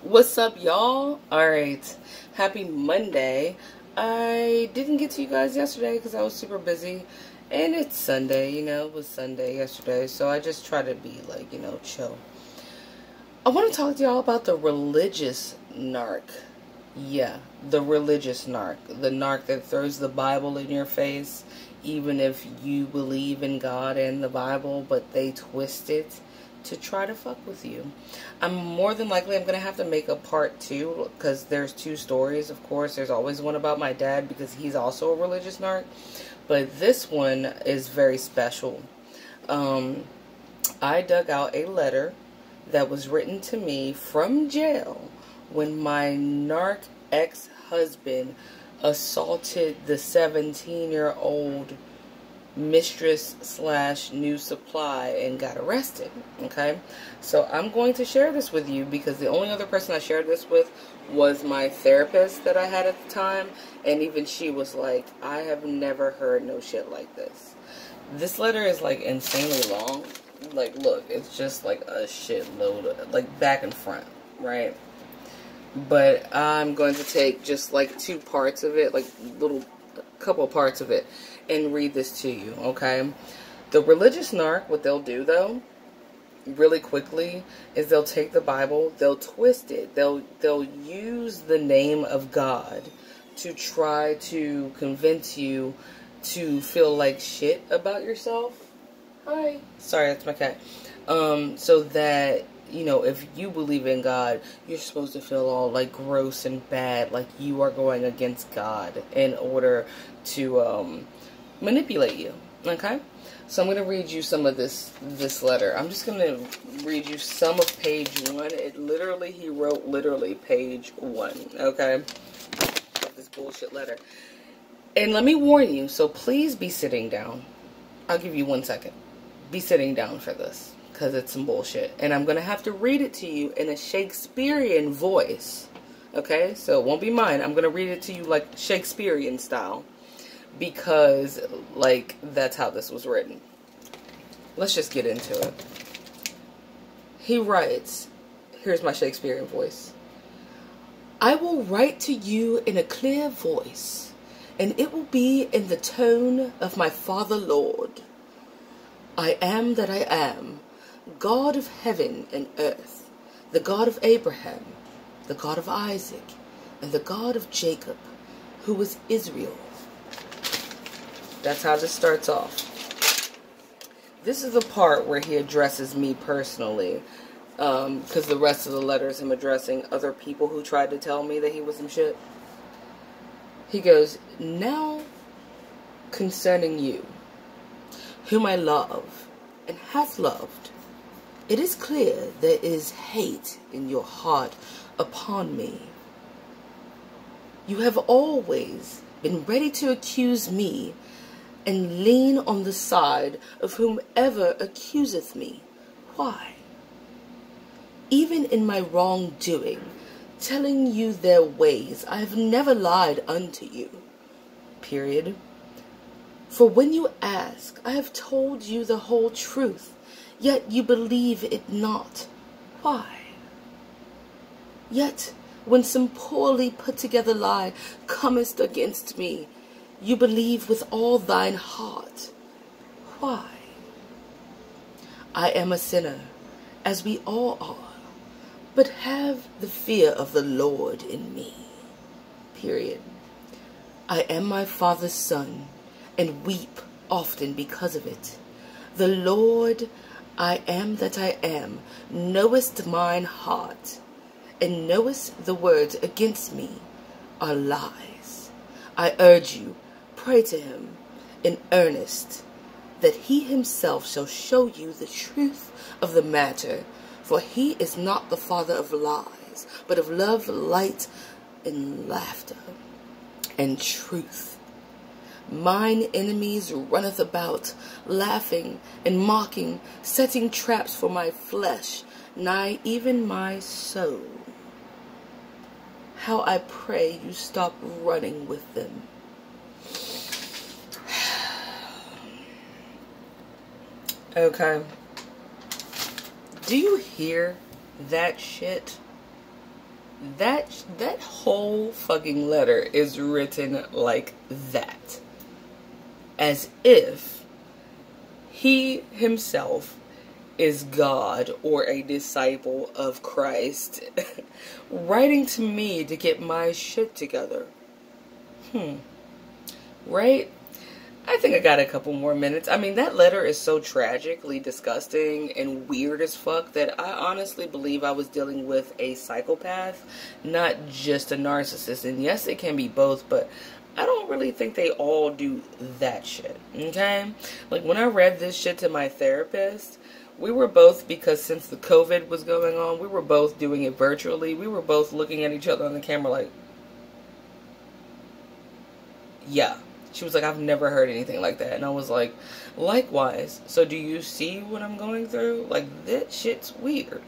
What's up, y'all? Alright, happy Monday. I didn't get to you guys yesterday because I was super busy. And it's Sunday, it was Sunday yesterday. So I just try to be like, chill. I want to talk to y'all about the religious narc. Yeah, the religious narc. The narc that throws the Bible in your face, even if you believe in God and the Bible, but they twist it to try to fuck with you. I'm more than likely I'm going to have to make a part 2 because there's 2 stories. Of course, there's always one about my dad because he's also a religious narc. But this one is very special. I dug out a letter that was written to me from jail when my narc ex-husband assaulted the 17-year-old mistress / new supply and got arrested. Okay, so I'm going to share this with you because the only other person I shared this with was my therapist that I had at the time, and even she was like, I have never heard no shit like this. This letter is like insanely long. Like, look, it's just like a shitload, like back and front, right? But I'm going to take just like 2 parts of it, like little couple parts of it, and read this to you, okay? The religious narc, what they'll do though, really quickly, is they'll take the Bible, they'll twist it, they'll use the name of God to try to convince you to feel like shit about yourself. Hi. Sorry, that's my cat. So that, if you believe in God, you're supposed to feel all like gross and bad, like you are going against God in order to manipulate you. Okay? So I'm going to read you some of this letter. I'm just going to read you some of page 1. He wrote literally page 1, okay, of this bullshit letter. And let me warn you, so please be sitting down. I'll give you 1 second. Be sitting down for this, because it's some bullshit. And I'm going to have to read it to you in a Shakespearean voice. Okay? So it won't be mine. I'm going to read it to you like Shakespearean style. Because, like, that's how this was written. Let's just get into it. He writes, here's my Shakespearean voice. I will write to you in a clear voice, and it will be in the tone of my Father Lord. I am that I am, God of heaven and earth, the God of Abraham, the God of Isaac, and the God of Jacob, who is Israel. That's how this starts off. This is the part where he addresses me personally, because the rest of the letter is him addressing other people who tried to tell me that he was some shit. He goes, now concerning you, whom I love and have loved, it is clear there is hate in your heart upon me. You have always been ready to accuse me and lean on the side of whomever accuseth me. Why? Even in my wrongdoing, telling you their ways, I have never lied unto you. Period. For when you ask, I have told you the whole truth, yet you believe it not. Why? Yet, when some poorly put together lie comest against me, you believe with all thine heart. Why? I am a sinner, as we all are, but have the fear of the Lord in me. Period. I am my father's son, and weep often because of it. The Lord, I am that I am, knowest mine heart, and knowest the words against me are lies. I urge you, pray to him in earnest, that he himself shall show you the truth of the matter, for he is not the father of lies, but of love, light, and laughter, and truth. Mine enemies runneth about, laughing and mocking, setting traps for my flesh, nigh even my soul. How I pray you stop running with them. Okay. Do you hear that shit? That whole fucking letter is written like that. As if he himself is God or a disciple of Christ writing to me to get my shit together. Right? I think I got a couple more minutes. I mean, that letter is so tragically disgusting and weird as fuck that I honestly believe I was dealing with a psychopath, not just a narcissist. And yes, it can be both, but I don't really think they all do that shit, okay? Like, when I read this shit to my therapist, we were both, because since the COVID was going on, we were both doing it virtually. We were both looking at each other on the camera like, yeah. She was like, I've never heard anything like that. And I was like, likewise. So do you see what I'm going through? Like, that shit's weird.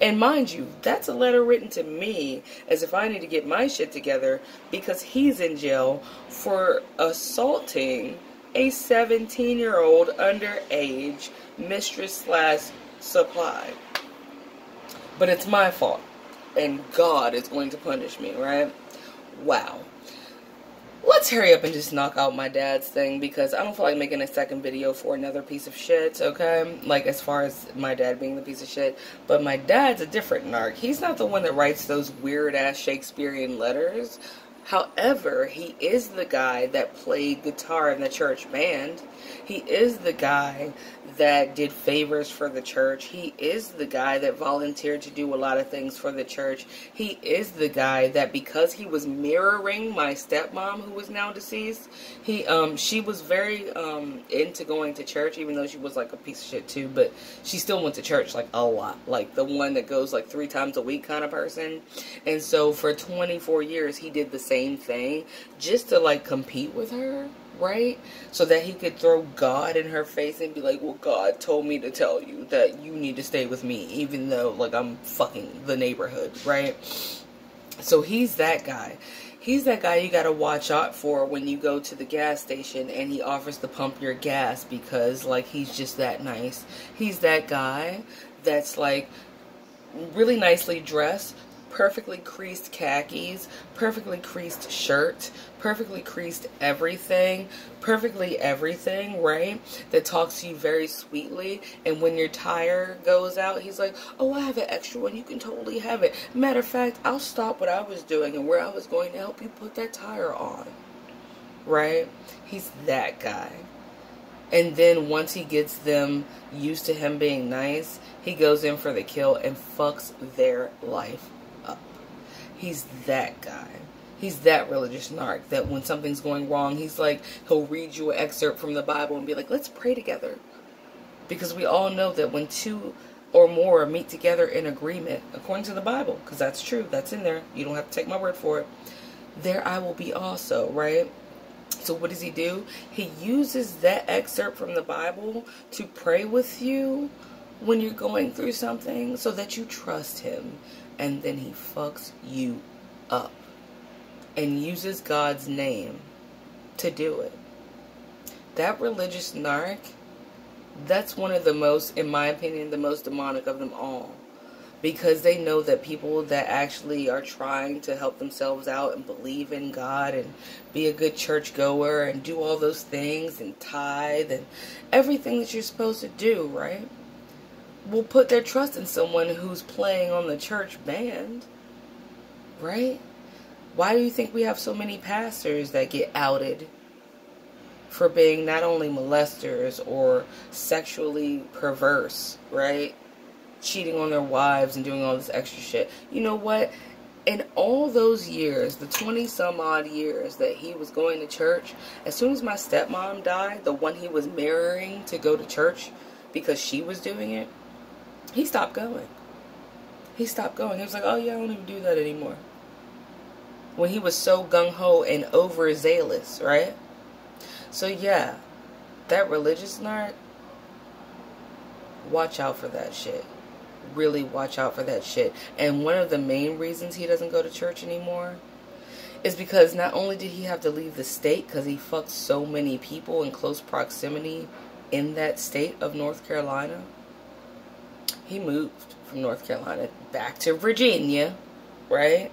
And mind you, that's a letter written to me as if I need to get my shit together because he's in jail for assaulting a 17-year-old underage mistress/supply. But it's my fault. And God is going to punish me, right? Wow. Let's hurry up and just knock out my dad's thing because I don't feel like making a second video for another piece of shit, okay? Like, as far as my dad being the piece of shit. But my dad's a different narc. He's not the one that writes those weird-ass Shakespearean letters. However, he is the guy that played guitar in the church band. He is the guy that did favors for the church. He is the guy that volunteered to do a lot of things for the church. He is the guy that, because he was mirroring my stepmom, who was now deceased, she was very into going to church, even though she was like a piece of shit too, but she still went to church like a lot, like the one that goes like 3 times a week kind of person. And so for 24 years he did the same thing just to like compete with her, right? So that he could throw God in her face and be like, well, God told me to tell you that you need to stay with me, even though, like, I'm fucking the neighborhood, right? So he's that guy. He's that guy you gotta watch out for when you go to the gas station and he offers to pump your gas because, like, he's just that nice. He's that guy that's, like, really nicely dressed, perfectly creased khakis, perfectly creased shirt, perfectly creased everything, right? That talks to you very sweetly, and when your tire goes out, he's like, oh, I have an extra one, you can totally have it. Matter of fact, I'll stop what I was doing and where I was going to help you put that tire on, right? He's that guy. And then once he gets them used to him being nice, he goes in for the kill and fucks their life up. He's that guy. He's that religious narc that when something's going wrong, he's like, he'll read you an excerpt from the Bible and be like, let's pray together. Because we all know that when 2 or more meet together in agreement, according to the Bible, because that's true, that's in there, you don't have to take my word for it, there I will be also, right? So what does he do? He uses that excerpt from the Bible to pray with you when you're going through something so that you trust him. And then he fucks you up and uses God's name to do it. That religious narc, that's one of the most, in my opinion, the most demonic of them all. Because they know that people that actually are trying to help themselves out and believe in God and be a good churchgoer and do all those things and tithe and everything that you're supposed to do, right? Will put their trust in someone who's playing on the church band, right? Why do you think we have so many pastors that get outed for being not only molesters or sexually perverse, right? Cheating on their wives and doing all this extra shit. You know what? In all those years, the 20 some odd years that he was going to church, as soon as my stepmom died, the one he was mirroring to go to church because she was doing it, he stopped going. He stopped going. He was like, oh yeah, I don't even do that anymore. When he was so gung-ho and overzealous, right? So yeah, that religious narc, watch out for that shit. Really watch out for that shit. And one of the main reasons he doesn't go to church anymore is because not only did he have to leave the state because he fucked so many people in close proximity in that state of North Carolina, he moved from North Carolina back to Virginia, right?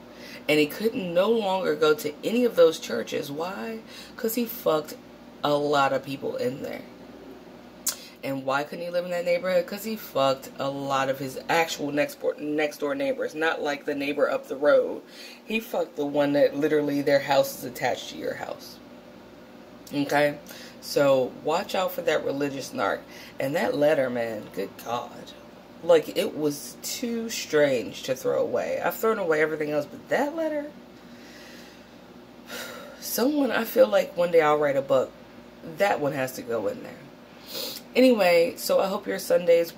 And he couldn't no longer go to any of those churches. Why? Because he fucked a lot of people in there. And why couldn't he live in that neighborhood? Because he fucked a lot of his actual next door neighbors. Not like the neighbor up the road. He fucked the one that literally their house is attached to your house. Okay? So watch out for that religious narc. And that letter, man, good God. Like, it was too strange to throw away. I've thrown away everything else, but that letter? I feel like one day I'll write a book. That one has to go in there. Anyway, so I hope your Sundays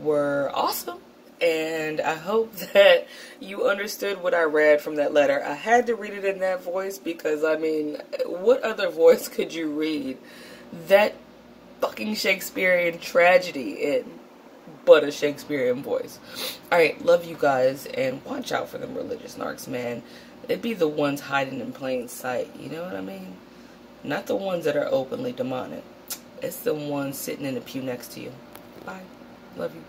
were awesome. And I hope that you understood what I read from that letter. I had to read it in that voice because, I mean, what other voice could you read that fucking Shakespearean tragedy in but a Shakespearean voice? Alright, love you guys, and watch out for them religious narcs, man. It'd be the ones hiding in plain sight, you know what I mean? Not the ones that are openly demonic. It's the ones sitting in the pew next to you. Bye. Love you.